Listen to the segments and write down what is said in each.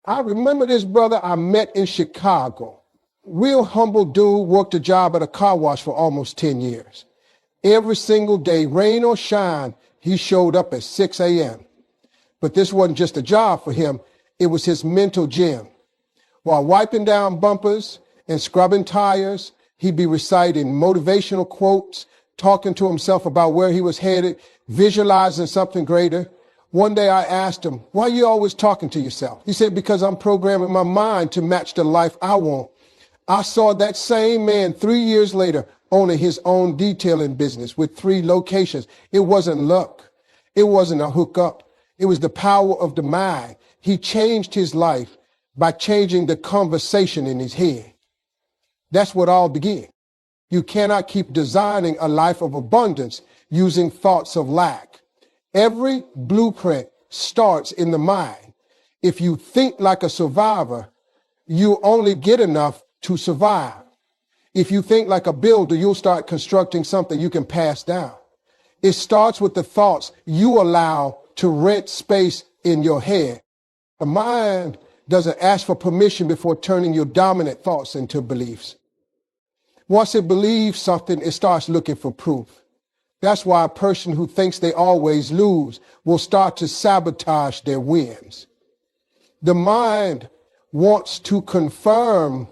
I remember this brother I met in Chicago. Real humble dude, worked a job at a car wash for almost 10 years. Every single day, rain or shine, he showed up at 6 a.m. But this wasn't just a job for him, it was his mental gym. While wiping down bumpers and scrubbing tires, he'd be reciting motivational quotes, talking to himself about where he was headed, visualizing something greater. One day I asked him, why are you always talking to yourself? He said, because I'm programming my mind to match the life I want. I saw that same man 3 years later owning his own detailing business with 3 locations. It wasn't luck. It wasn't a hookup. It was the power of the mind. He changed his life by changing the conversation in his head. That's what all began. You cannot keep designing a life of abundance using thoughts of lack. Every blueprint starts in the mind. If you think like a survivor, you only get enough to survive. If you think like a builder, you'll start constructing something you can pass down. It starts with the thoughts you allow to rent space in your head. The mind doesn't ask for permission before turning your dominant thoughts into beliefs. Once it believes something, it starts looking for proof. That's why a person who thinks they always lose will start to sabotage their wins. The mind wants to confirm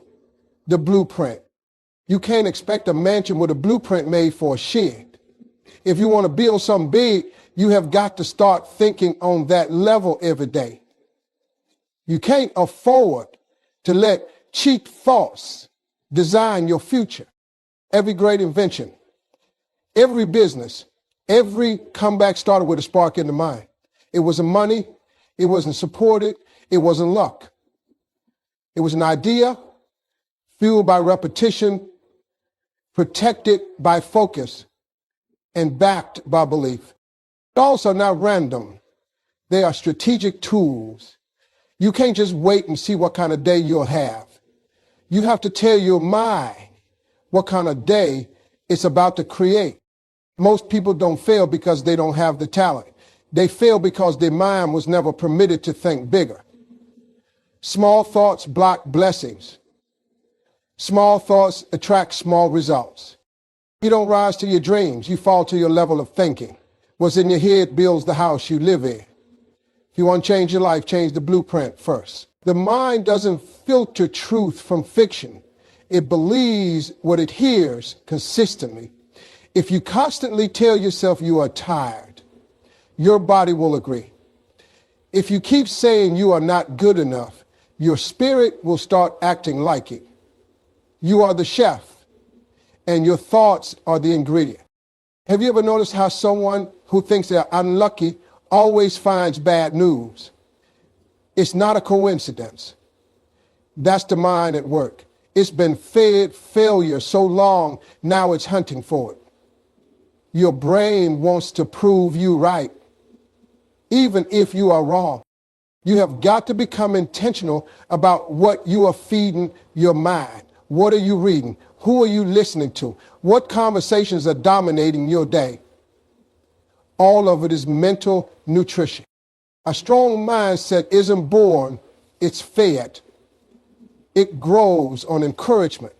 the blueprint. You can't expect a mansion with a blueprint made for a shed. If you want to build something big, you have got to start thinking on that level every day. You can't afford to let cheap thoughts design your future. Every great invention, every business, every comeback started with a spark in the mind. It wasn't money. It wasn't supported. It wasn't luck. It was an idea fueled by repetition, protected by focus, and backed by belief. Thoughts are not random. They are strategic tools. You can't just wait and see what kind of day you'll have. You have to tell your mind what kind of day it's about to create. Most people don't fail because they don't have the talent. They fail because their mind was never permitted to think bigger. Small thoughts block blessings. Small thoughts attract small results. You don't rise to your dreams, you fall to your level of thinking. What's in your head builds the house you live in. If you want to change your life, change the blueprint first. The mind doesn't filter truth from fiction. It believes what it hears consistently. If you constantly tell yourself you are tired, your body will agree. If you keep saying you are not good enough, your spirit will start acting like it. You are the chef, and your thoughts are the ingredient. Have you ever noticed how someone who thinks they're unlucky always finds bad news? It's not a coincidence. That's the mind at work. It's been fed failure so long, now it's hunting for it. Your brain wants to prove you right, even if you are wrong. You have got to become intentional about what you are feeding your mind. What are you reading? Who are you listening to? What conversations are dominating your day? All of it is mental nutrition. A strong mindset isn't born, it's fed. It grows on encouragement,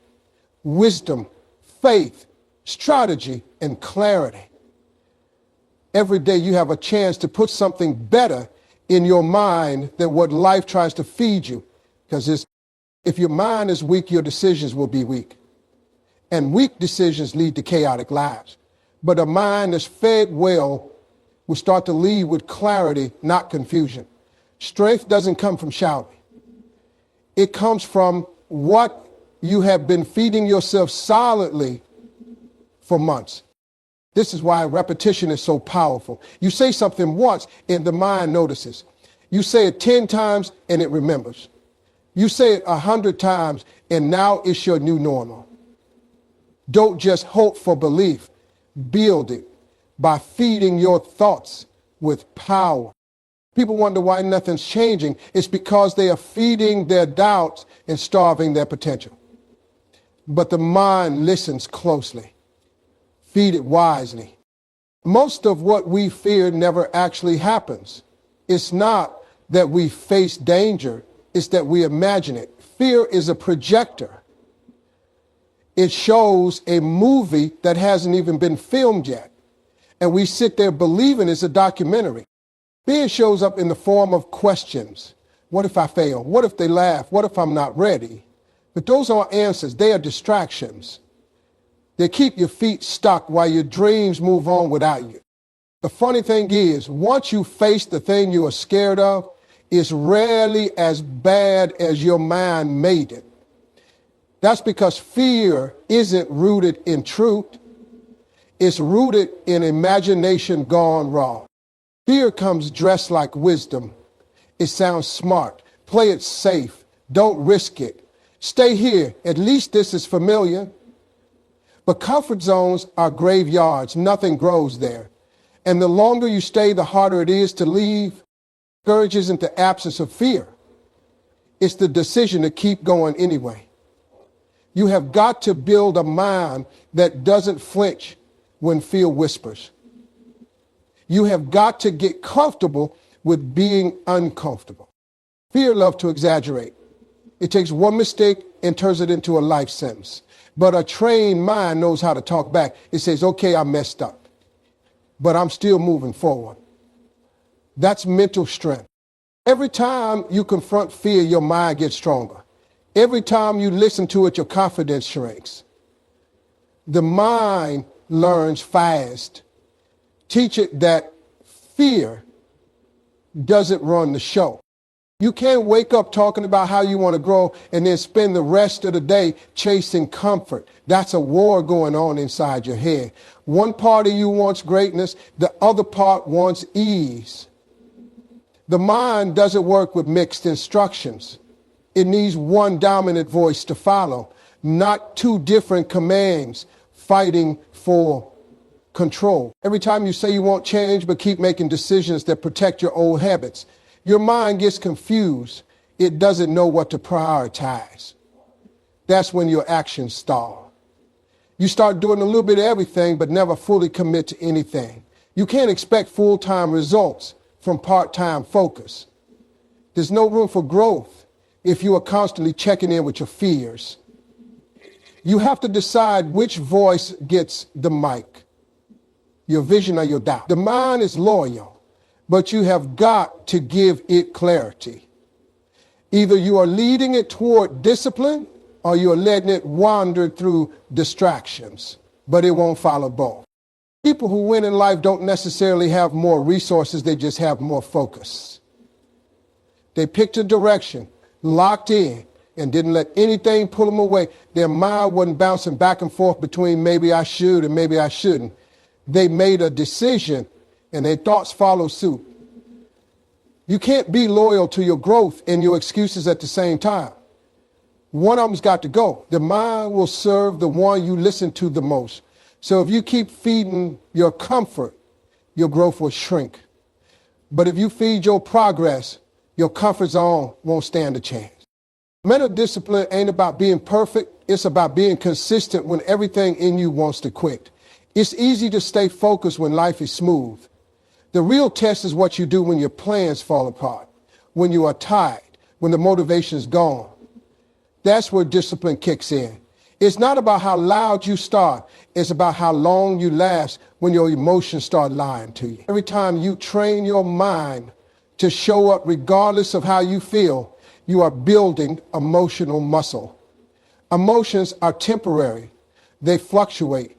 wisdom, faith, strategy, and clarity. Every day you have a chance to put something better in your mind than what life tries to feed you. Because if your mind is weak, your decisions will be weak. And weak decisions lead to chaotic lives. But a mind that's fed well will start to lead with clarity, not confusion. Strength doesn't come from shouting. It comes from what you have been feeding yourself solidly for months. This is why repetition is so powerful. You say something once and the mind notices. You say it 10 times and it remembers. You say it 100 times and now it's your new normal. Don't just hope for belief. Build it by feeding your thoughts with power. People wonder why nothing's changing. It's because they are feeding their doubts and starving their potential. But the mind listens closely. Feed it wisely. Most of what we fear never actually happens. It's not that we face danger. is that we imagine it. Fear is a projector. It shows a movie that hasn't even been filmed yet. And we sit there believing it's a documentary. Fear shows up in the form of questions. What if I fail? What if they laugh? What if I'm not ready? But those aren't answers. They are distractions. They keep your feet stuck while your dreams move on without you. The funny thing is, once you face the thing you are scared of, it's rarely as bad as your mind made it. That's because fear isn't rooted in truth. It's rooted in imagination gone wrong. Fear comes dressed like wisdom. It sounds smart. Play it safe. Don't risk it. Stay here. At least this is familiar. But comfort zones are graveyards. Nothing grows there. And the longer you stay, the harder it is to leave. Courage isn't the absence of fear. It's the decision to keep going anyway. You have got to build a mind that doesn't flinch when fear whispers. You have got to get comfortable with being uncomfortable. Fear loves to exaggerate. It takes one mistake and turns it into a life sentence. But a trained mind knows how to talk back. It says, okay, I messed up, but I'm still moving forward. That's mental strength. Every time you confront fear, your mind gets stronger. Every time you listen to it, your confidence shrinks. The mind learns fast. Teach it that fear doesn't run the show. You can't wake up talking about how you want to grow and then spend the rest of the day chasing comfort. That's a war going on inside your head. One part of you wants greatness, the other part wants ease. The mind doesn't work with mixed instructions. It needs one dominant voice to follow, not two different commands fighting for control. Every time you say you want change but keep making decisions that protect your old habits, your mind gets confused. It doesn't know what to prioritize. That's when your actions stall. You start doing a little bit of everything but never fully commit to anything. You can't expect full-time results from part-time focus. There's no room for growth if you are constantly checking in with your fears. You have to decide which voice gets the mic, your vision or your doubt. The mind is loyal, but you have got to give it clarity. Either you are leading it toward discipline or you are letting it wander through distractions, but it won't follow both. People who win in life don't necessarily have more resources, they just have more focus. They picked a direction, locked in, and didn't let anything pull them away. Their mind wasn't bouncing back and forth between maybe I should and maybe I shouldn't. They made a decision and their thoughts followed suit. You can't be loyal to your growth and your excuses at the same time. One of them's got to go. The mind will serve the one you listen to the most. So if you keep feeding your comfort, your growth will shrink. But if you feed your progress, your comfort zone won't stand a chance. Mental discipline ain't about being perfect. It's about being consistent when everything in you wants to quit. It's easy to stay focused when life is smooth. The real test is what you do when your plans fall apart, when you are tired, when the motivation is gone. That's where discipline kicks in. It's not about how loud you start. It's about how long you last when your emotions start lying to you. Every time you train your mind to show up regardless of how you feel, you are building emotional muscle. Emotions are temporary. They fluctuate.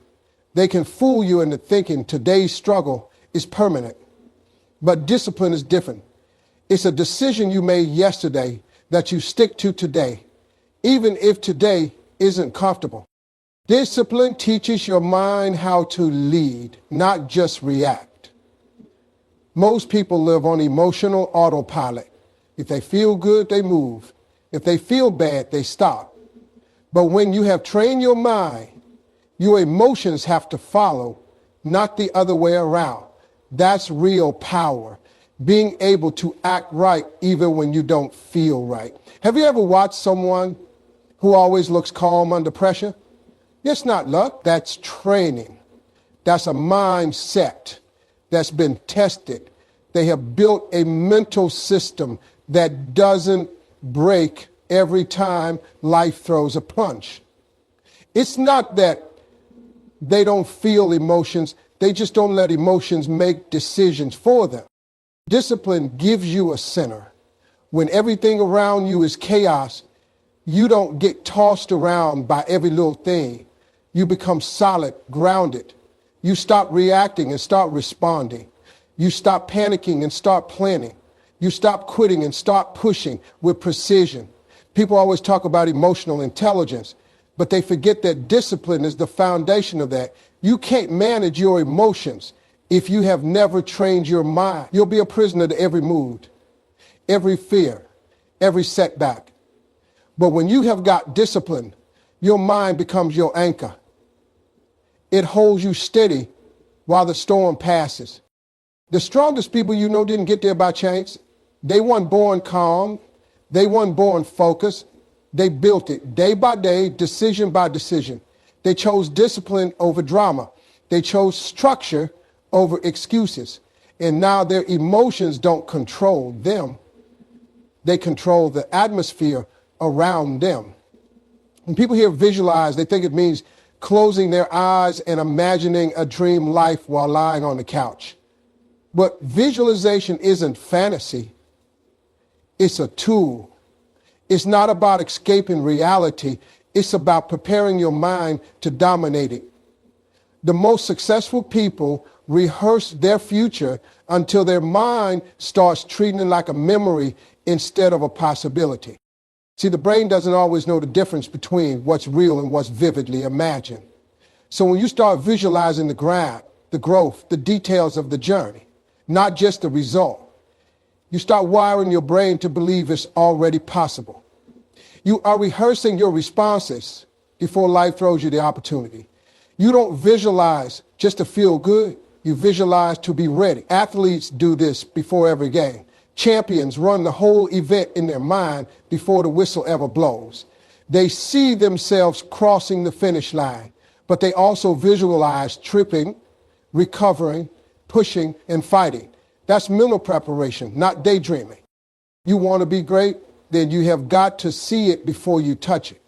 They can fool you into thinking today's struggle is permanent. But discipline is different. It's a decision you made yesterday that you stick to today, even if today isn't comfortable. Discipline teaches your mind how to lead, not just react. Most people live on emotional autopilot. If they feel good, they move. If they feel bad, they stop. But when you have trained your mind, your emotions have to follow, not the other way around. That's real power, being able to act right even when you don't feel right. Have you ever watched someone who always looks calm under pressure? It's not luck, that's training. That's a mindset that's been tested. They have built a mental system that doesn't break every time life throws a punch. It's not that they don't feel emotions, they just don't let emotions make decisions for them. Discipline gives you a center. When everything around you is chaos, you don't get tossed around by every little thing. You become solid, grounded. You stop reacting and start responding. You stop panicking and start planning. You stop quitting and start pushing with precision. People always talk about emotional intelligence, but they forget that discipline is the foundation of that. You can't manage your emotions if you have never trained your mind. You'll be a prisoner to every mood, every fear, every setback. But when you have got discipline, your mind becomes your anchor. It holds you steady while the storm passes. The strongest people you know didn't get there by chance. They weren't born calm. They weren't born focused. They built it day by day, decision by decision. They chose discipline over drama. They chose structure over excuses. And now their emotions don't control them. They control the atmosphere around them. When people hear visualize, they think it means closing their eyes and imagining a dream life while lying on the couch. But visualization isn't fantasy. It's a tool. It's not about escaping reality. It's about preparing your mind to dominate it. The most successful people rehearse their future until their mind starts treating it like a memory instead of a possibility. See, the brain doesn't always know the difference between what's real and what's vividly imagined. So when you start visualizing the grind, the growth, the details of the journey, not just the result, you start wiring your brain to believe it's already possible. You are rehearsing your responses before life throws you the opportunity. You don't visualize just to feel good. You visualize to be ready. Athletes do this before every game. Champions run the whole event in their mind before the whistle ever blows. They see themselves crossing the finish line, but they also visualize tripping, recovering, pushing, and fighting. That's mental preparation, not daydreaming. You want to be great? Then you have got to see it before you touch it.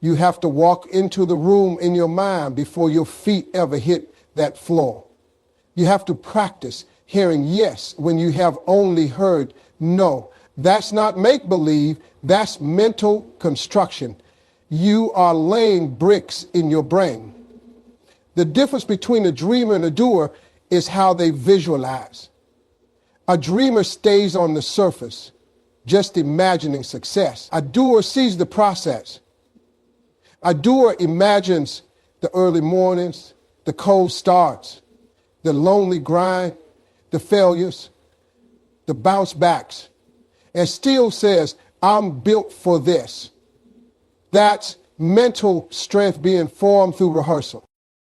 You have to walk into the room in your mind before your feet ever hit that floor. You have to practice hearing yes when you have only heard no. That's not make-believe, that's mental construction. You are laying bricks in your brain. The difference between a dreamer and a doer is how they visualize. A dreamer stays on the surface, just imagining success. A doer sees the process. A doer imagines the early mornings, the cold starts, the lonely grind, the failures, the bounce backs, and still says, I'm built for this. That's mental strength being formed through rehearsal.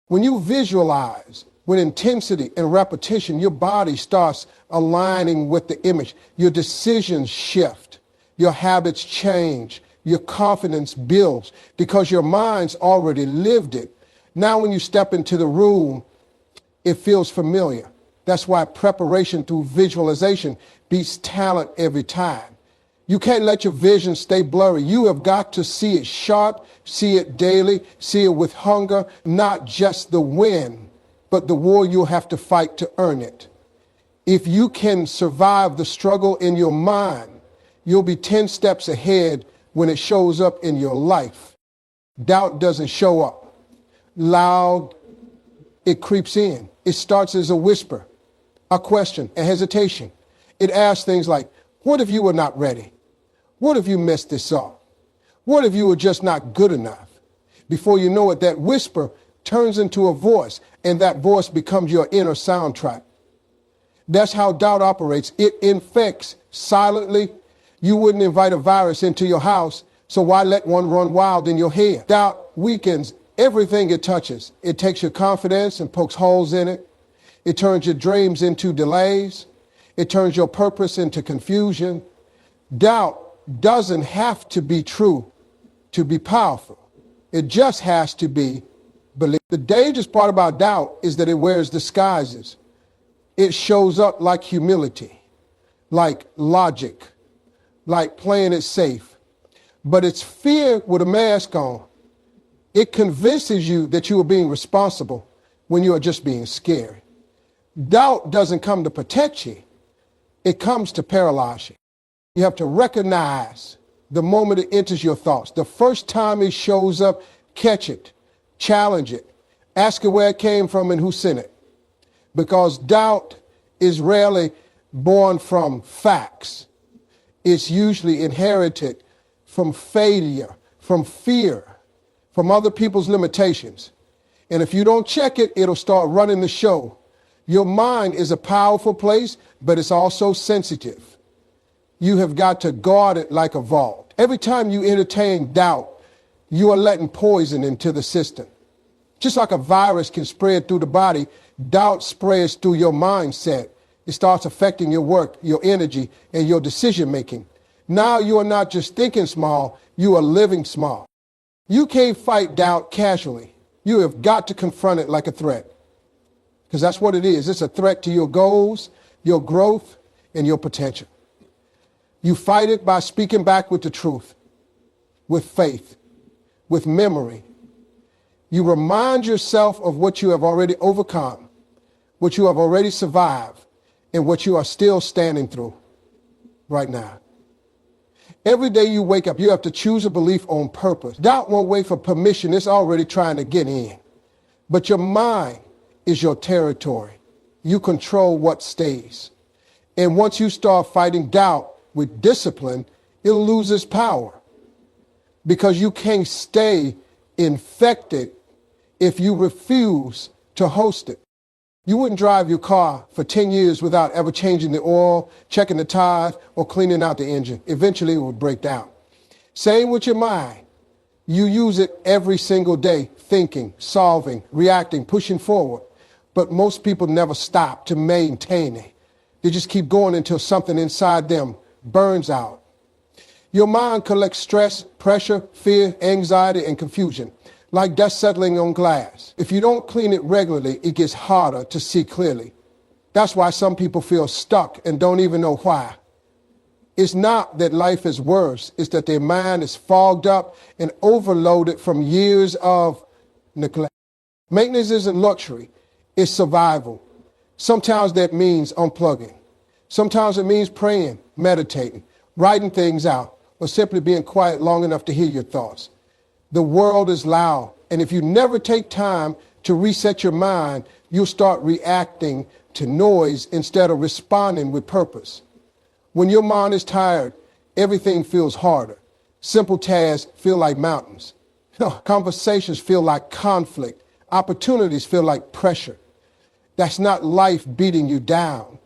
When you visualize with intensity and repetition, your body starts aligning with the image. Your decisions shift. Your habits change. Your confidence builds because your mind's already lived it. Now when you step into the room, it feels familiar. That's why preparation through visualization beats talent every time. You can't let your vision stay blurry. You have got to see it sharp, see it daily, see it with hunger, not just the win, but the war you'll have to fight to earn it. If you can survive the struggle in your mind, you'll be 10 steps ahead when it shows up in your life. Doubt doesn't show up loud, it creeps in. It starts as a whisper, a question, a hesitation. It asks things like, what if you were not ready? What if you messed this up? What if you were just not good enough? Before you know it, that whisper turns into a voice, and that voice becomes your inner soundtrack. That's how doubt operates. It infects silently. You wouldn't invite a virus into your house, so why let one run wild in your head? Doubt weakens everything it touches. It takes your confidence and pokes holes in it. It turns your dreams into delays. It turns your purpose into confusion. Doubt doesn't have to be true to be powerful. It just has to be believed. The dangerous part about doubt is that it wears disguises. It shows up like humility, like logic, like playing it safe, but it's fear with a mask on. It convinces you that you are being responsible when you are just being scared. Doubt doesn't come to protect you. It comes to paralyze you. You have to recognize the moment it enters your thoughts. The first time it shows up, catch it, challenge it, ask it where it came from and who sent it. Because doubt is rarely born from facts. It's usually inherited from failure, from fear, from other people's limitations. And if you don't check it, it'll start running the show. Your mind is a powerful place, but it's also sensitive. You have got to guard it like a vault. Every time you entertain doubt, you are letting poison into the system. Just like a virus can spread through the body, doubt spreads through your mindset. It starts affecting your work, your energy, and your decision making. Now you are not just thinking small, you are living small. You can't fight doubt casually. You have got to confront it like a threat. Because that's what it is. It's a threat to your goals, your growth, and your potential. You fight it by speaking back with the truth, with faith, with memory. You remind yourself of what you have already overcome, what you have already survived, and what you are still standing through right now. Every day you wake up, you have to choose a belief on purpose. Doubt won't wait for permission. It's already trying to get in. But your mind is your territory. You control what stays. And once you start fighting doubt with discipline, it'll lose its power. Because you can't stay infected if you refuse to host it. You wouldn't drive your car for 10 years without ever changing the oil, checking the tires, or cleaning out the engine. Eventually it would break down. Same with your mind. You use it every single day, thinking, solving, reacting, pushing forward. But most people never stop to maintain it. They just keep going until something inside them burns out. Your mind collects stress, pressure, fear, anxiety, and confusion, like dust settling on glass. If you don't clean it regularly, it gets harder to see clearly. That's why some people feel stuck and don't even know why. It's not that life is worse, it's that their mind is fogged up and overloaded from years of neglect. Maintenance isn't luxury, it's survival. Sometimes that means unplugging. Sometimes it means praying, meditating, writing things out, or simply being quiet long enough to hear your thoughts. The world is loud, and if you never take time to reset your mind, you'll start reacting to noise instead of responding with purpose. When your mind is tired, everything feels harder. Simple tasks feel like mountains. Conversations feel like conflict. Opportunities feel like pressure. That's not life beating you down.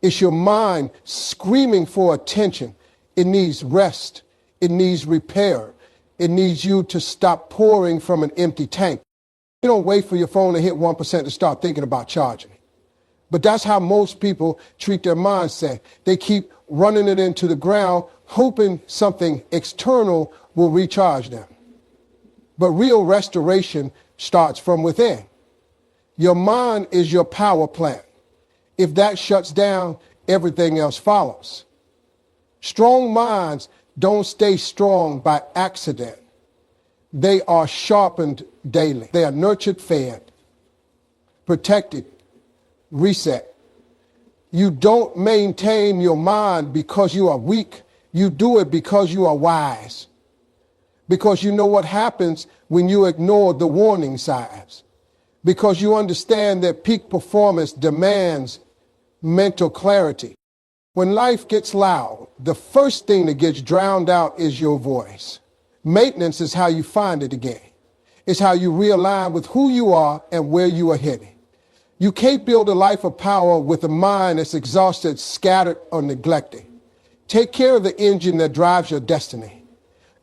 It's your mind screaming for attention. It needs rest. It needs repair. It needs you to stop pouring from an empty tank. You don't wait for your phone to hit 1% to start thinking about charging it. But that's how most people treat their mindset. They keep running it into the ground, hoping something external will recharge them. But real restoration starts from within. Your mind is your power plant. If that shuts down, everything else follows. Strong minds don't stay strong by accident. They are sharpened daily. They are nurtured, fed, protected, reset. You don't maintain your mind because you are weak. You do it because you are wise. Because you know what happens when you ignore the warning signs. Because you understand that peak performance demands mental clarity. When life gets loud, the first thing that gets drowned out is your voice. Maintenance is how you find it again. It's how you realign with who you are and where you are heading. You can't build a life of power with a mind that's exhausted, scattered, or neglected. Take care of the engine that drives your destiny.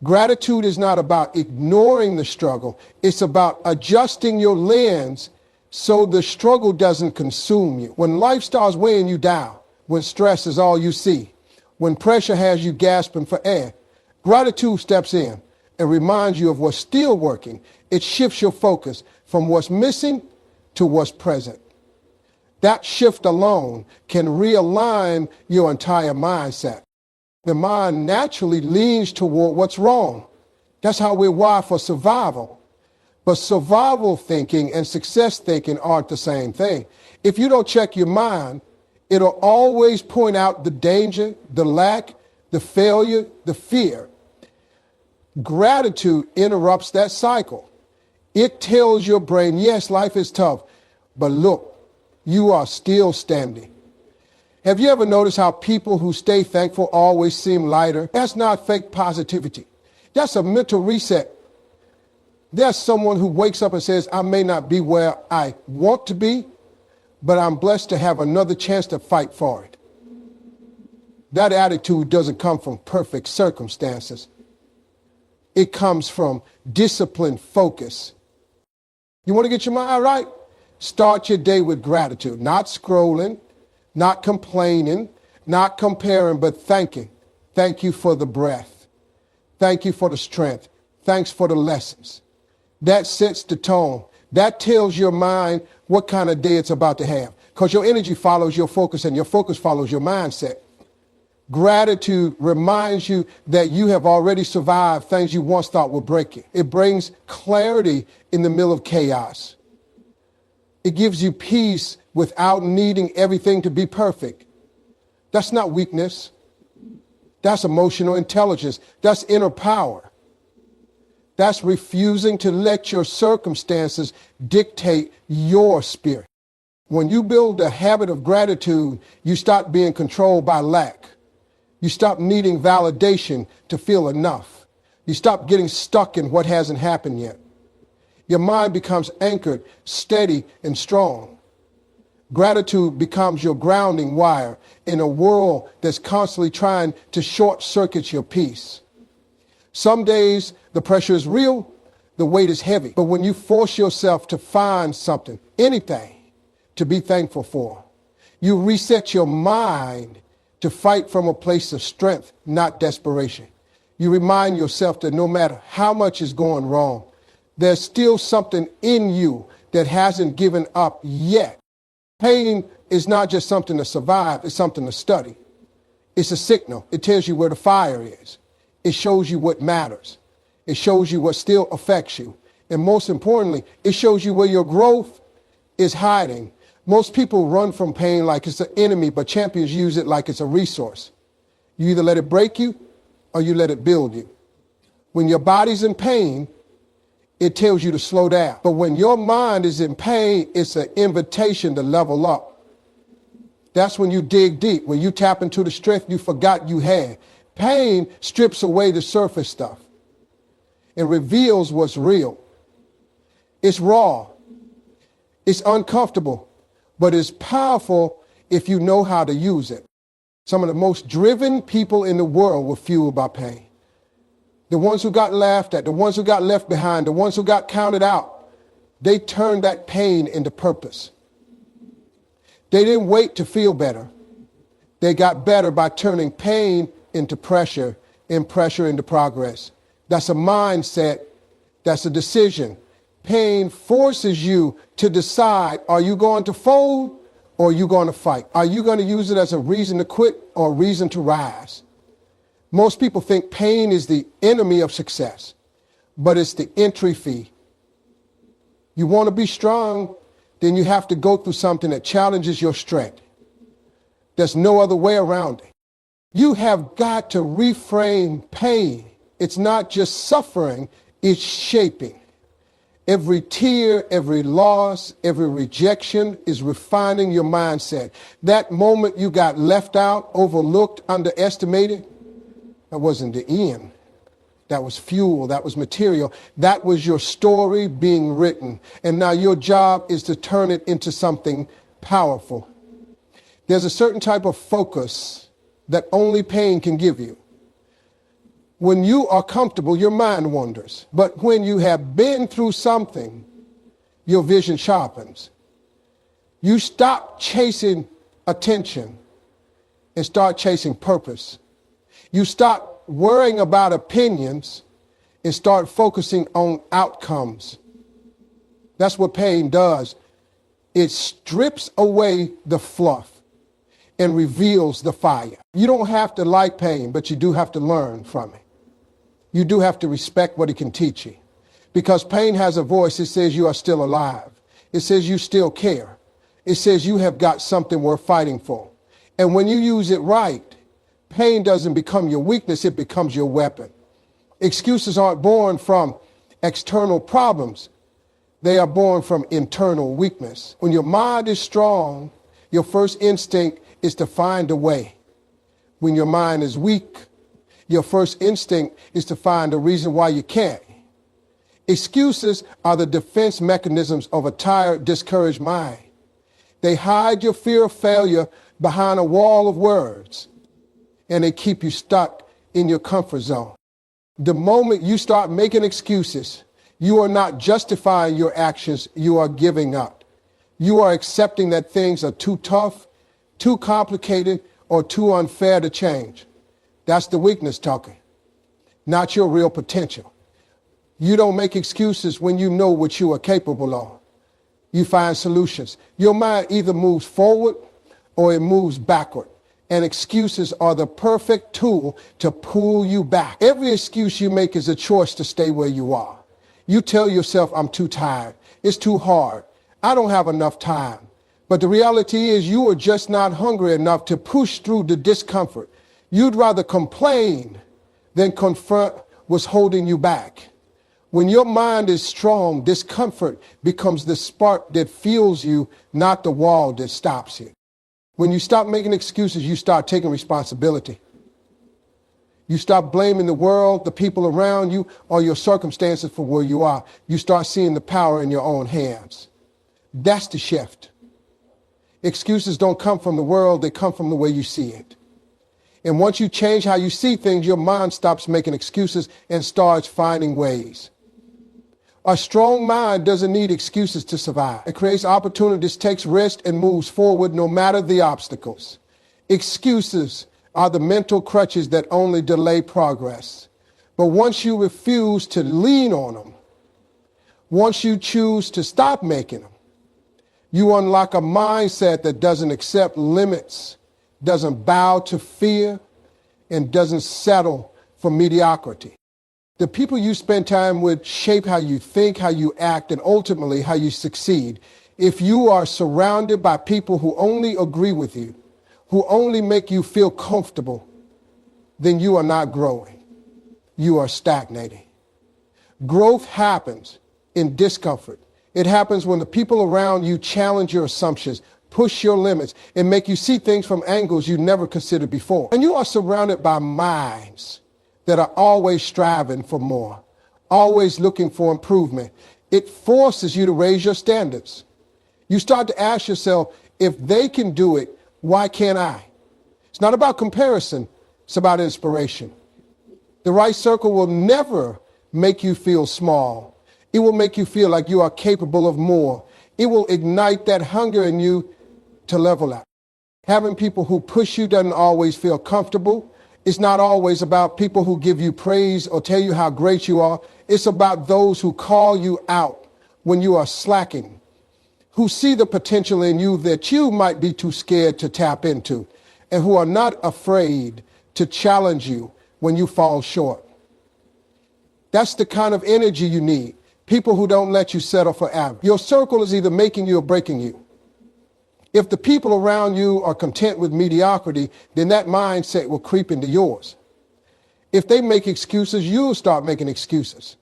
Gratitude is not about ignoring the struggle. It's about adjusting your lens so the struggle doesn't consume you. When life starts weighing you down, when stress is all you see, when pressure has you gasping for air, gratitude steps in and reminds you of what's still working. It shifts your focus from what's missing to what's present. That shift alone can realign your entire mindset. The mind naturally leans toward what's wrong. That's how we're wired for survival. But survival thinking and success thinking aren't the same thing. If you don't check your mind, it'll always point out the danger, the lack, the failure, the fear. Gratitude interrupts that cycle. It tells your brain, yes, life is tough, but look, you are still standing. Have you ever noticed how people who stay thankful always seem lighter? That's not fake positivity. That's a mental reset. There's someone who wakes up and says, I may not be where I want to be, but I'm blessed to have another chance to fight for it. That attitude doesn't come from perfect circumstances. It comes from disciplined focus. You want to get your mind right? Start your day with gratitude, not scrolling, not complaining, not comparing, but thanking. Thank you for the breath. Thank you for the strength. Thanks for the lessons. That sets the tone. That tells your mind what kind of day it's about to have, because your energy follows your focus and your focus follows your mindset. Gratitude reminds you that you have already survived things you once thought would break you. It brings clarity in the middle of chaos. It gives you peace without needing everything to be perfect. That's not weakness. That's emotional intelligence. That's inner power. That's refusing to let your circumstances dictate your spirit. When you build a habit of gratitude, you stop being controlled by lack. You stop needing validation to feel enough. You stop getting stuck in what hasn't happened yet. Your mind becomes anchored, steady, and strong. Gratitude becomes your grounding wire in a world that's constantly trying to short circuit your peace. Some days the pressure is real, the weight is heavy. But when you force yourself to find something, anything, to be thankful for, you reset your mind to fight from a place of strength, not desperation. You remind yourself that no matter how much is going wrong, there's still something in you that hasn't given up yet. Pain is not just something to survive, it's something to study. It's a signal. It tells you where the fire is. It shows you what matters. It shows you what still affects you. And most importantly, it shows you where your growth is hiding. Most people run from pain like it's an enemy, but champions use it like it's a resource. You either let it break you or you let it build you. When your body's in pain, it tells you to slow down. But when your mind is in pain, it's an invitation to level up. That's when you dig deep, when you tap into the strength you forgot you had. Pain strips away the surface stuff and reveals what's real. It's raw. It's uncomfortable, but it's powerful if you know how to use it. Some of the most driven people in the world were fueled by pain. The ones who got laughed at, the ones who got left behind, the ones who got counted out, they turned that pain into purpose. They didn't wait to feel better. They got better by turning pain into pressure and pressure into progress. That's a mindset. That's a decision. Pain forces you to decide, are you going to fold or are you going to fight? Are you going to use it as a reason to quit or a reason to rise? Most people think pain is the enemy of success, but it's the entry fee. You want to be strong, then you have to go through something that challenges your strength. There's no other way around it. You have got to reframe pain. It's not just suffering, it's shaping. Every tear, every loss, every rejection is refining your mindset. That moment you got left out, overlooked, underestimated, that wasn't the end. That was fuel. That was material. That was your story being written. And now your job is to turn it into something powerful. There's a certain type of focus that only pain can give you. When you are comfortable, your mind wanders. But when you have been through something, your vision sharpens. You stop chasing attention and start chasing purpose. You stop worrying about opinions and start focusing on outcomes. That's what pain does. It strips away the fluff. and reveals the fire. You don't have to like pain, but you do have to learn from it. You do have to respect what it can teach you. Because pain has a voice. It says you are still alive. It says you still care. It says you have got something worth fighting for. And when you use it right, pain doesn't become your weakness, it becomes your weapon. Excuses aren't born from external problems. They are born from internal weakness. When your mind is strong, your first instinct is to find a way. When your mind is weak, your first instinct is to find a reason why you can't. Excuses are the defense mechanisms of a tired, discouraged mind. They hide your fear of failure behind a wall of words, and they keep you stuck in your comfort zone. The moment you start making excuses, you are not justifying your actions, you are giving up. You are accepting that things are too tough, too complicated, or too unfair to change. That's the weakness talking, not your real potential. You don't make excuses when you know what you are capable of. You find solutions. Your mind either moves forward or it moves backward. And excuses are the perfect tool to pull you back. Every excuse you make is a choice to stay where you are. You tell yourself, I'm too tired. It's too hard. I don't have enough time. But the reality is you are just not hungry enough to push through the discomfort. You'd rather complain than confront what's holding you back. When your mind is strong, discomfort becomes the spark that fuels you, not the wall that stops you. When you stop making excuses, you start taking responsibility. You stop blaming the world, the people around you, or your circumstances for where you are. You start seeing the power in your own hands. That's the shift. Excuses don't come from the world, they come from the way you see it. And once you change how you see things, your mind stops making excuses and starts finding ways. A strong mind doesn't need excuses to survive. It creates opportunities, takes risks, and moves forward no matter the obstacles. Excuses are the mental crutches that only delay progress. But once you refuse to lean on them, once you choose to stop making them, you unlock a mindset that doesn't accept limits, doesn't bow to fear, and doesn't settle for mediocrity. The people you spend time with shape how you think, how you act, and ultimately how you succeed. If you are surrounded by people who only agree with you, who only make you feel comfortable, then you are not growing. You are stagnating. Growth happens in discomfort. It happens when the people around you challenge your assumptions, push your limits, and make you see things from angles you never considered before. And you are surrounded by minds that are always striving for more, always looking for improvement. It forces you to raise your standards. You start to ask yourself, if they can do it, why can't I? It's not about comparison, it's about inspiration. The right circle will never make you feel small. It will make you feel like you are capable of more. It will ignite that hunger in you to level up. Having people who push you doesn't always feel comfortable. It's not always about people who give you praise or tell you how great you are. It's about those who call you out when you are slacking, who see the potential in you that you might be too scared to tap into, and who are not afraid to challenge you when you fall short. That's the kind of energy you need. People who don't let you settle for average. Your circle is either making you or breaking you. If the people around you are content with mediocrity, then that mindset will creep into yours. If they make excuses, you'll start making excuses.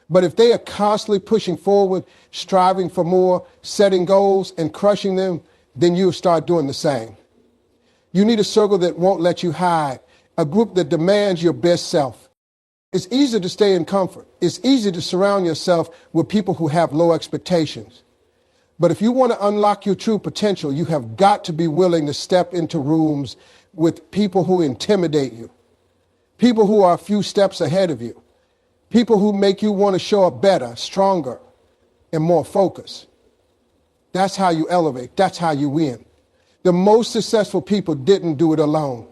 But if they are constantly pushing forward, striving for more, setting goals and crushing them, then you'll start doing the same. You need a circle that won't let you hide, a group that demands your best self. It's easy to stay in comfort. It's easy to surround yourself with people who have low expectations. But if you want to unlock your true potential, you have got to be willing to step into rooms with people who intimidate you, people who are a few steps ahead of you, people who make you want to show up better, stronger, and more focused. That's how you elevate. That's how you win. The most successful people didn't do it alone.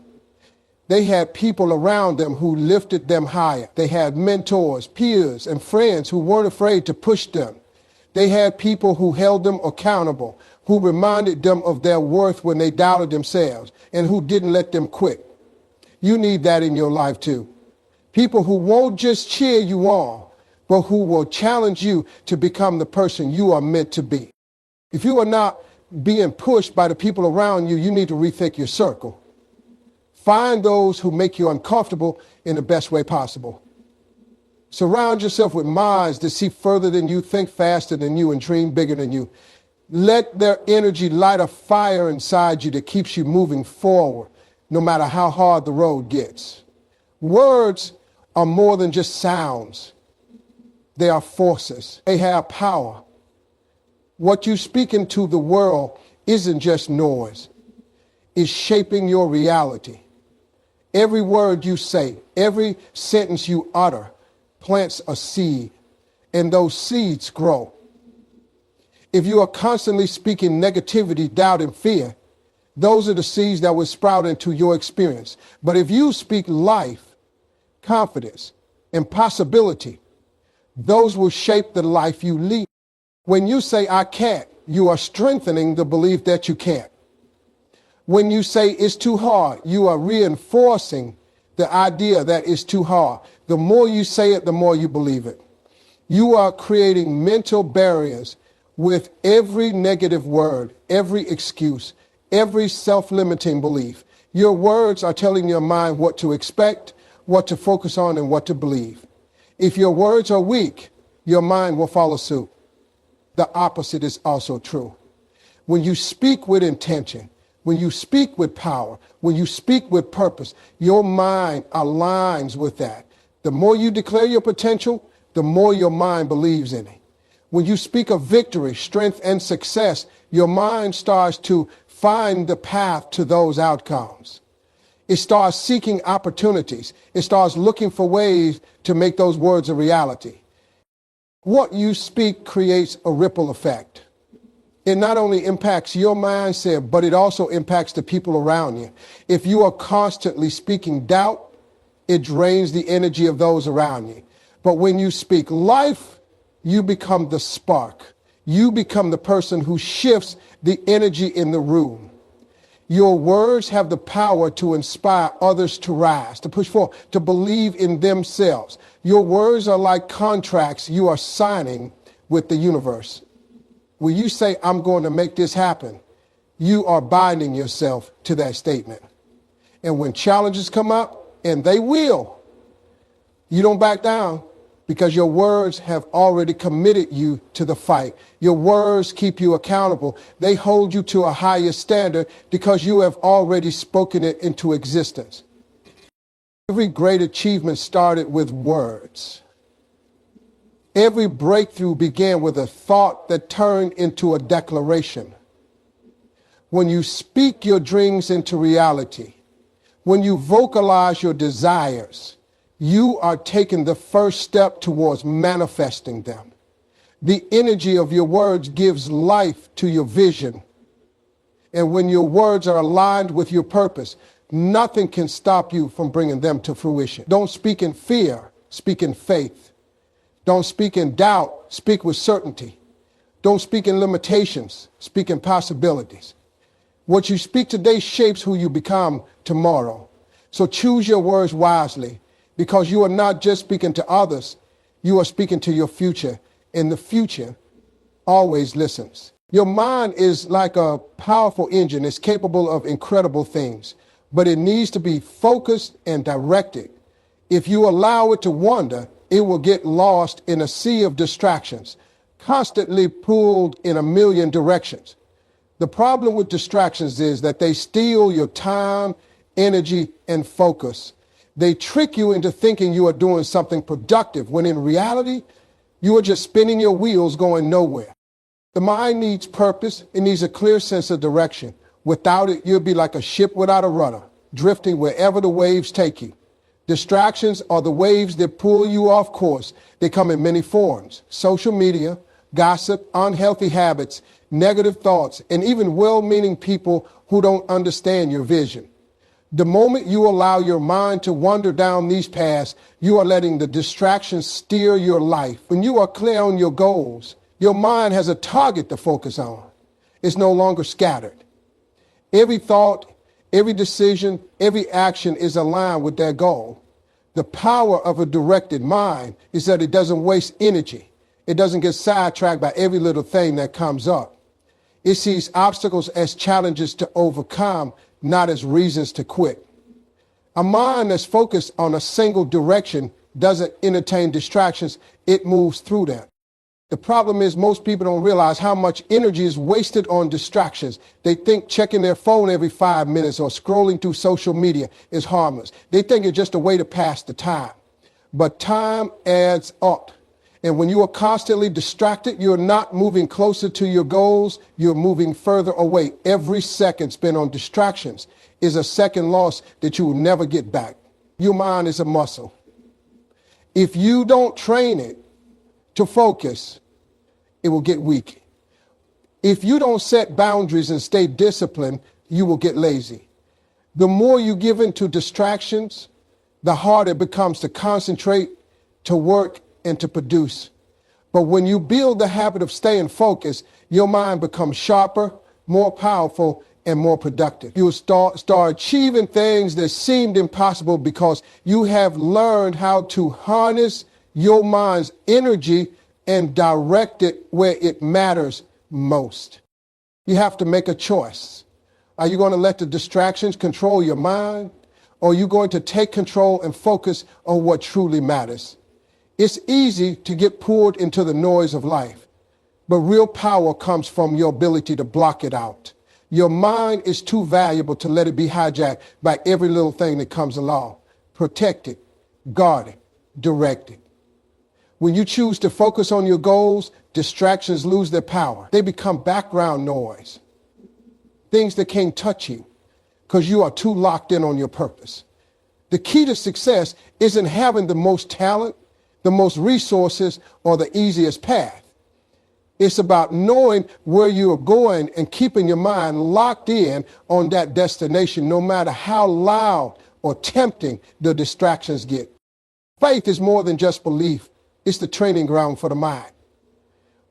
They had people around them who lifted them higher. They had mentors, peers, and friends who weren't afraid to push them. They had people who held them accountable, who reminded them of their worth when they doubted themselves, and who didn't let them quit. You need that in your life too. People who won't just cheer you on, but who will challenge you to become the person you are meant to be. If you are not being pushed by the people around you, you need to rethink your circle. Find those who make you uncomfortable in the best way possible. Surround yourself with minds that see further than you, think faster than you, and dream bigger than you. Let their energy light a fire inside you that keeps you moving forward, no matter how hard the road gets. Words are more than just sounds. They are forces. They have power. What you speak into the world isn't just noise. It's shaping your reality. Every word you say, every sentence you utter plants a seed, and those seeds grow. If you are constantly speaking negativity, doubt, and fear, those are the seeds that will sprout into your experience. But if you speak life, confidence, and possibility, those will shape the life you lead. When you say, I can't, you are strengthening the belief that you can't. When you say it's too hard, you are reinforcing the idea that it's too hard. The more you say it, the more you believe it. You are creating mental barriers with every negative word, every excuse, every self-limiting belief. Your words are telling your mind what to expect, what to focus on, and what to believe. If your words are weak, your mind will follow suit. The opposite is also true. When you speak with intention, when you speak with power, when you speak with purpose, your mind aligns with that. The more you declare your potential, the more your mind believes in it. When you speak of victory, strength, and success, your mind starts to find the path to those outcomes. It starts seeking opportunities. It starts looking for ways to make those words a reality. What you speak creates a ripple effect. It not only impacts your mindset, but it also impacts the people around you. If you are constantly speaking doubt, it drains the energy of those around you. But when you speak life, you become the spark. You become the person who shifts the energy in the room. Your words have the power to inspire others to rise, to push forward, to believe in themselves. Your words are like contracts you are signing with the universe. When you say, I'm going to make this happen, you are binding yourself to that statement. And when challenges come up, and they will, you don't back down, because your words have already committed you to the fight. Your words keep you accountable. They hold you to a higher standard because you have already spoken it into existence. Every great achievement started with words. Every breakthrough began with a thought that turned into a declaration. When you speak your dreams into reality, when you vocalize your desires, you are taking the first step towards manifesting them. The energy of your words gives life to your vision. And when your words are aligned with your purpose, nothing can stop you from bringing them to fruition. Don't speak in fear, speak in faith. Don't speak in doubt, speak with certainty. Don't speak in limitations, speak in possibilities. What you speak today shapes who you become tomorrow. So choose your words wisely, because you are not just speaking to others, you are speaking to your future, and the future always listens. Your mind is like a powerful engine. It's capable of incredible things, but it needs to be focused and directed. If you allow it to wander, it will get lost in a sea of distractions, constantly pulled in a million directions. The problem with distractions is that they steal your time, energy, and focus. They trick you into thinking you are doing something productive, when in reality, you are just spinning your wheels going nowhere. The mind needs purpose. It needs a clear sense of direction. Without it, you'll be like a ship without a rudder, drifting wherever the waves take you. Distractions are the waves that pull you off course. They come in many forms: social media, gossip, unhealthy habits, negative thoughts, and even well-meaning people who don't understand your vision. The moment you allow your mind to wander down these paths, you are letting the distractions steer your life. When you are clear on your goals, your mind has a target to focus on. It's no longer scattered. Every thought, every decision, every action is aligned with that goal. The power of a directed mind is that it doesn't waste energy. It doesn't get sidetracked by every little thing that comes up. It sees obstacles as challenges to overcome, not as reasons to quit. A mind that's focused on a single direction doesn't entertain distractions, it moves through them. The problem is most people don't realize how much energy is wasted on distractions. They think checking their phone every 5 minutes or scrolling through social media is harmless. They think it's just a way to pass the time. But time adds up. And when you are constantly distracted, you're not moving closer to your goals, you're moving further away. Every second spent on distractions is a second loss that you will never get back. Your mind is a muscle. If you don't train it to focus, it will get weak. If you don't set boundaries and stay disciplined, you will get lazy. The more you give in to distractions, the harder it becomes to concentrate, to work, and to produce. But when you build the habit of staying focused, your mind becomes sharper, more powerful, and more productive. You will start achieving things that seemed impossible because you have learned how to harness your mind's energy and direct it where it matters most. You have to make a choice. Are you going to let the distractions control your mind, or are you going to take control and focus on what truly matters? It's easy to get pulled into the noise of life, but real power comes from your ability to block it out. Your mind is too valuable to let it be hijacked by every little thing that comes along. Protect it, guard it, direct it. When you choose to focus on your goals, distractions lose their power. They become background noise, things that can't touch you because you are too locked in on your purpose. The key to success isn't having the most talent, the most resources, or the easiest path. It's about knowing where you are going and keeping your mind locked in on that destination, no matter how loud or tempting the distractions get. Faith is more than just belief. It's the training ground for the mind.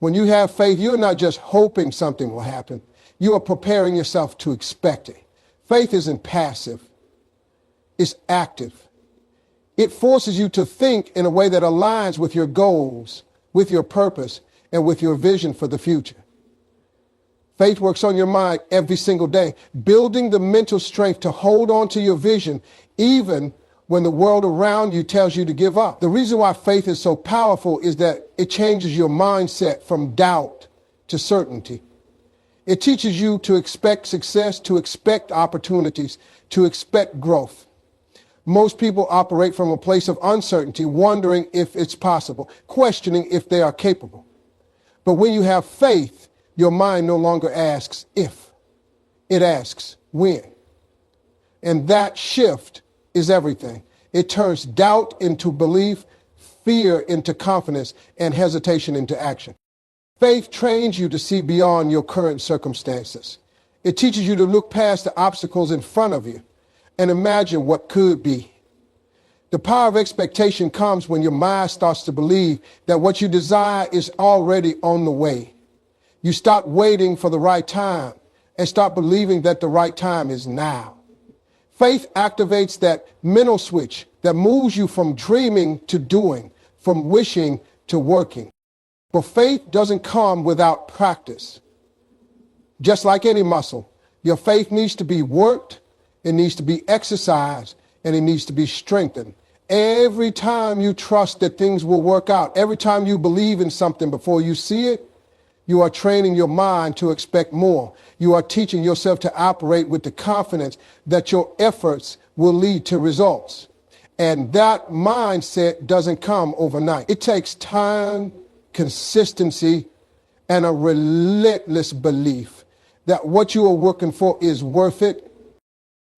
When you have faith, you're not just hoping something will happen. You are preparing yourself to expect it. Faith isn't passive. It's active. It forces you to think in a way that aligns with your goals, with your purpose, and with your vision for the future. Faith works on your mind every single day, building the mental strength to hold on to your vision, even when the world around you tells you to give up. The reason why faith is so powerful is that it changes your mindset from doubt to certainty. It teaches you to expect success, to expect opportunities, to expect growth. Most people operate from a place of uncertainty, wondering if it's possible, questioning if they are capable. But when you have faith, your mind no longer asks if, it asks when. And that shift is everything. It turns doubt into belief, fear into confidence, and hesitation into action. Faith trains you to see beyond your current circumstances. It teaches you to look past the obstacles in front of you and imagine what could be. The power of expectation comes when your mind starts to believe that what you desire is already on the way. You stop waiting for the right time and start believing that the right time is now. Faith activates that mental switch that moves you from dreaming to doing, from wishing to working. But faith doesn't come without practice. Just like any muscle, your faith needs to be worked, it needs to be exercised, and it needs to be strengthened. Every time you trust that things will work out, every time you believe in something before you see it, you are training your mind to expect more. You are teaching yourself to operate with the confidence that your efforts will lead to results. And that mindset doesn't come overnight. It takes time, consistency, and a relentless belief that what you are working for is worth it.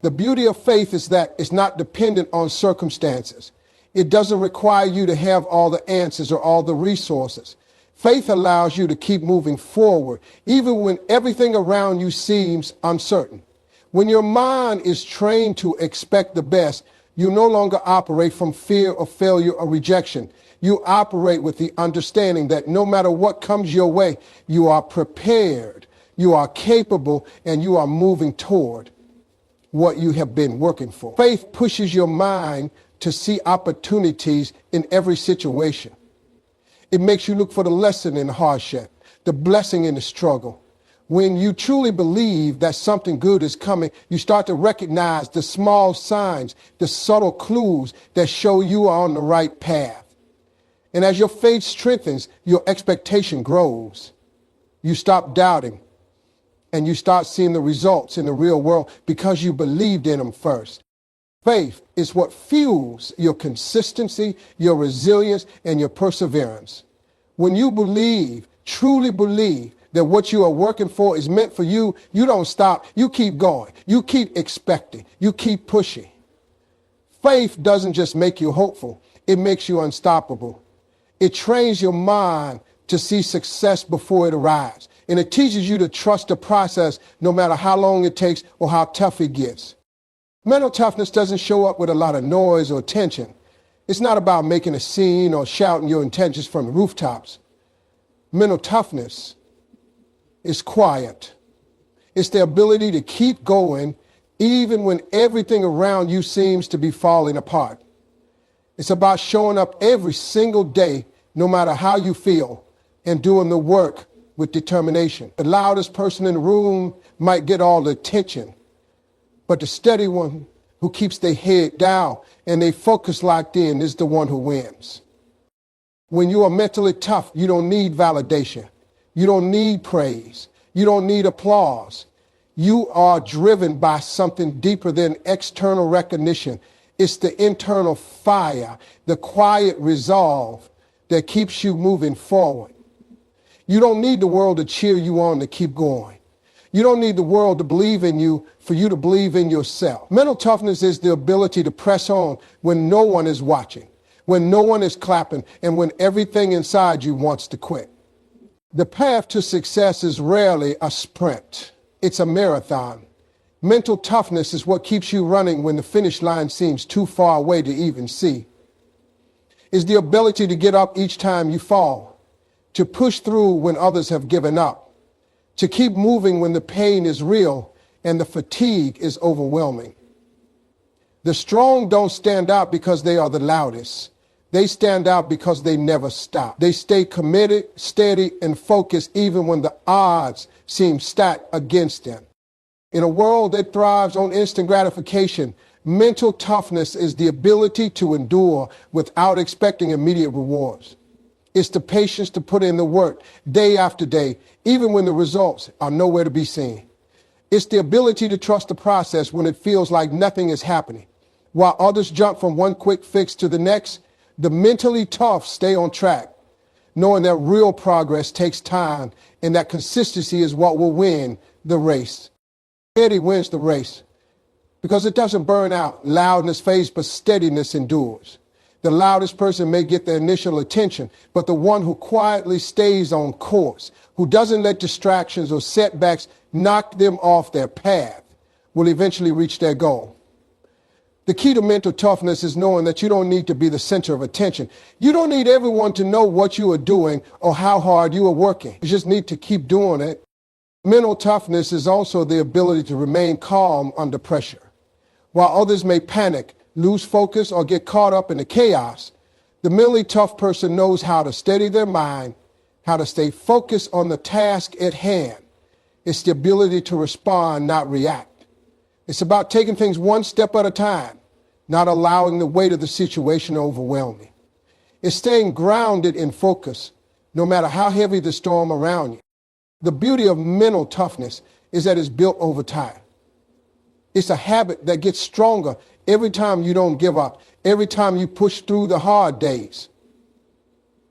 The beauty of faith is that it's not dependent on circumstances. It doesn't require you to have all the answers or all the resources. Faith allows you to keep moving forward, even when everything around you seems uncertain. When your mind is trained to expect the best, you no longer operate from fear of failure or rejection. You operate with the understanding that no matter what comes your way, you are prepared. you are capable, and you are moving toward what you have been working for. Faith pushes your mind to see opportunities in every situation. It makes you look for the lesson in the hardship, the blessing in the struggle. When you truly believe that something good is coming, you start to recognize the small signs, the subtle clues that show you are on the right path. And as your faith strengthens, your expectation grows. You stop doubting and you start seeing the results in the real world because you believed in them first. Faith is what fuels your consistency, your resilience, and your perseverance. When you believe, truly believe, that what you are working for is meant for you, you don't stop. You keep going. You keep expecting. You keep pushing. Faith doesn't just make you hopeful. It makes you unstoppable. It trains your mind to see success before it arrives. And it teaches you to trust the process no matter how long it takes or how tough it gets. Mental toughness doesn't show up with a lot of noise or tension. It's not about making a scene or shouting your intentions from the rooftops. Mental toughness is quiet. It's the ability to keep going even when everything around you seems to be falling apart. It's about showing up every single day, no matter how you feel, and doing the work with determination. The loudest person in the room might get all the attention, but the steady one who keeps their head down and they focus locked in is the one who wins. When you are mentally tough, you don't need validation. You don't need praise. You don't need applause. You are driven by something deeper than external recognition. It's the internal fire, the quiet resolve that keeps you moving forward. You don't need the world to cheer you on to keep going. You don't need the world to believe in you for you to believe in yourself. Mental toughness is the ability to press on when no one is watching, when no one is clapping, and when everything inside you wants to quit. The path to success is rarely a sprint. It's a marathon. Mental toughness is what keeps you running when the finish line seems too far away to even see. It's the ability to get up each time you fall, to push through when others have given up, to keep moving when the pain is real and the fatigue is overwhelming. The strong don't stand out because they are the loudest. They stand out because they never stop. They stay committed, steady, and focused even when the odds seem stacked against them. In a world that thrives on instant gratification, mental toughness is the ability to endure without expecting immediate rewards. It's the patience to put in the work day after day, even when the results are nowhere to be seen. It's the ability to trust the process when it feels like nothing is happening. While others jump from one quick fix to the next, the mentally tough stay on track, knowing that real progress takes time and that consistency is what will win the race. Steady wins the race because it doesn't burn out. Loudness fades, but steadiness endures. The loudest person may get the initial attention, but the one who quietly stays on course, who doesn't let distractions or setbacks knock them off their path, will eventually reach their goal. The key to mental toughness is knowing that you don't need to be the center of attention. You don't need everyone to know what you are doing or how hard you are working. You just need to keep doing it. Mental toughness is also the ability to remain calm under pressure. While others may panic, lose focus, or get caught up in the chaos, the mentally tough person knows how to steady their mind, how to stay focused on the task at hand. It's the ability to respond, not react. It's about taking things one step at a time, not allowing the weight of the situation to overwhelm you. It's staying grounded in focus, no matter how heavy the storm around you. The beauty of mental toughness is that it's built over time. It's a habit that gets stronger every time you don't give up, every time you push through the hard days.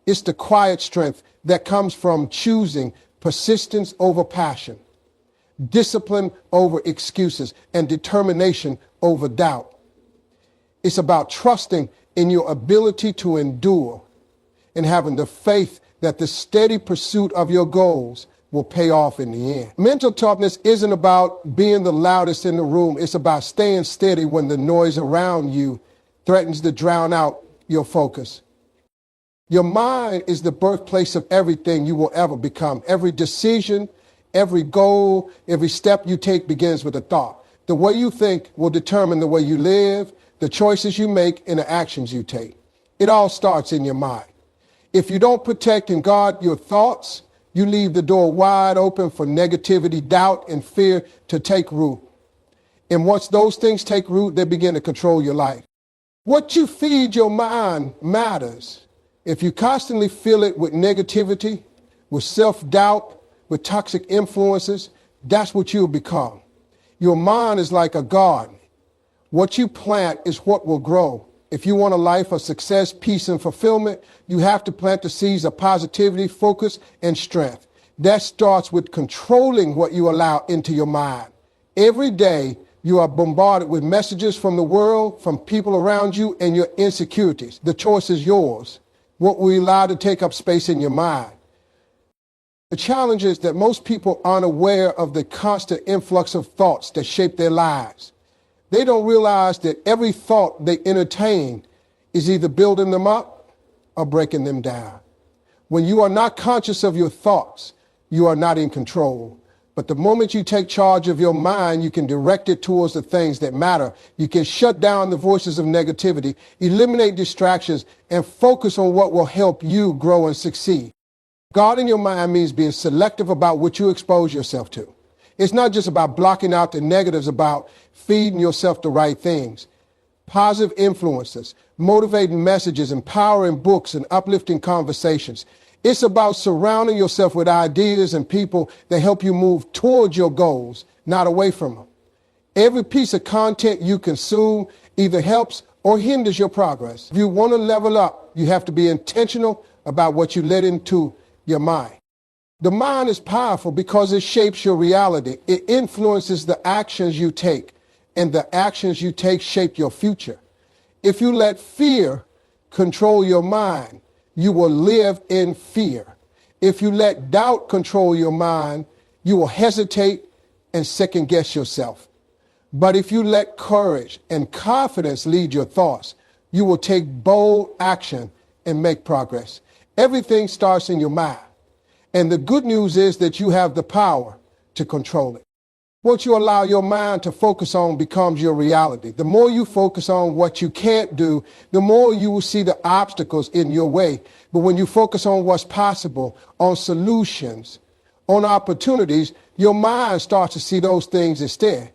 It's the quiet strength that comes from choosing persistence over passion, discipline over excuses, and determination over doubt. It's about trusting in your ability to endure and having the faith that the steady pursuit of your goals will pay off in the end. Mental toughness isn't about being the loudest in the room. It's about staying steady when the noise around you threatens to drown out your focus. Your mind is the birthplace of everything you will ever become. Every decision, Every goal, every step you take begins with a thought. The way you think will determine the way you live, the choices you make, and the actions you take. It all starts in your mind. If you don't protect and guard your thoughts, you leave the door wide open for negativity, doubt, and fear to take root. And once those things take root, they begin to control your life. What you feed your mind matters. If you constantly fill it with negativity, with self-doubt, with toxic influences, that's what you'll become. Your mind is like a garden. What you plant is what will grow. If you want a life of success, peace, and fulfillment, you have to plant the seeds of positivity, focus, and strength. That starts with controlling what you allow into your mind. Every day, you are bombarded with messages from the world, from people around you, and your insecurities. The choice is yours. What will you allow to take up space in your mind? The challenge is that most people aren't aware of the constant influx of thoughts that shape their lives. They don't realize that every thought they entertain is either building them up or breaking them down. When you are not conscious of your thoughts, you are not in control. But the moment you take charge of your mind, you can direct it towards the things that matter. You can shut down the voices of negativity, eliminate distractions, and focus on what will help you grow and succeed. Guarding your mind means being selective about what you expose yourself to. It's not just about blocking out the negatives, about feeding yourself the right things. Positive influences, motivating messages, empowering books, and uplifting conversations. It's about surrounding yourself with ideas and people that help you move towards your goals, not away from them. Every piece of content you consume either helps or hinders your progress. If you want to level up, you have to be intentional about what you let into your mind. The mind is powerful because it shapes your reality. It influences the actions you take, and the actions you take shape your future. If you let fear control your mind, you will live in fear. If you let doubt control your mind, you will hesitate and second guess yourself. But if you let courage and confidence lead your thoughts, you will take bold action and make progress. Everything starts in your mind. And the good news is that you have the power to control it. What you allow your mind to focus on becomes your reality. The more you focus on what you can't do, the more you will see the obstacles in your way. But when you focus on what's possible, on solutions, on opportunities, your mind starts to see those things instead.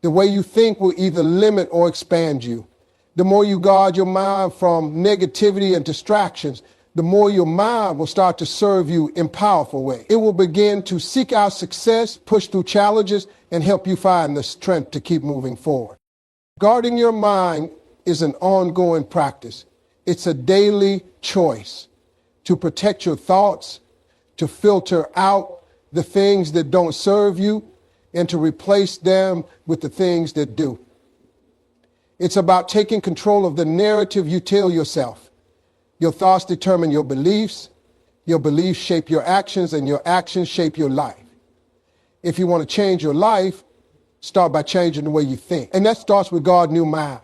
The way you think will either limit or expand you. The more you guard your mind from negativity and distractions, the more your mind will start to serve you in powerful ways. It will begin to seek out success, push through challenges, and help you find the strength to keep moving forward. Guarding your mind is an ongoing practice. It's a daily choice to protect your thoughts, to filter out the things that don't serve you, and to replace them with the things that do. It's about taking control of the narrative you tell yourself. Your thoughts determine your beliefs shape your actions, and your actions shape your life. If you want to change your life, start by changing the way you think. And that starts with guarding your mind.